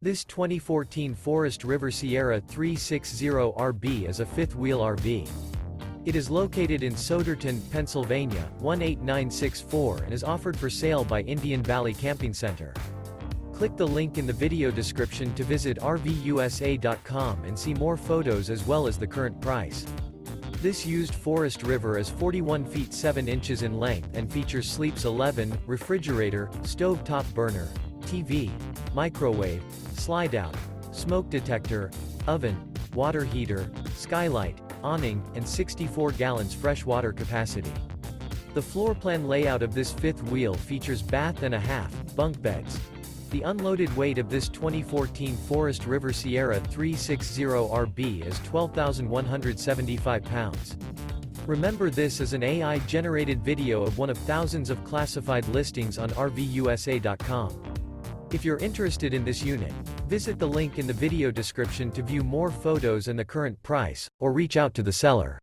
This 2014 Forest River Sierra 360RB is a fifth-wheel RV. It is located in Souderton, Pennsylvania, 18964 and is offered for sale by Indian Valley Camping Center. Click the link in the video description to visit RVUSA.com and see more photos as well as the current price. This used Forest River is 41 feet 7 inches in length and features Sleeps 11, refrigerator, stove top burner, TV, microwave, Slideout, smoke detector, oven, water heater, Skylight, awning, and 64 gallons fresh water capacity. The floor plan layout of this fifth wheel features bath and a half, bunk beds. The unloaded weight of this 2014 Forest River Sierra 360RB is 12,175 pounds. Remember, this is an AI-generated video of one of thousands of classified listings on RVUSA.com. If you're interested in this unit, visit the link in the video description to view more photos and the current price, or reach out to the seller.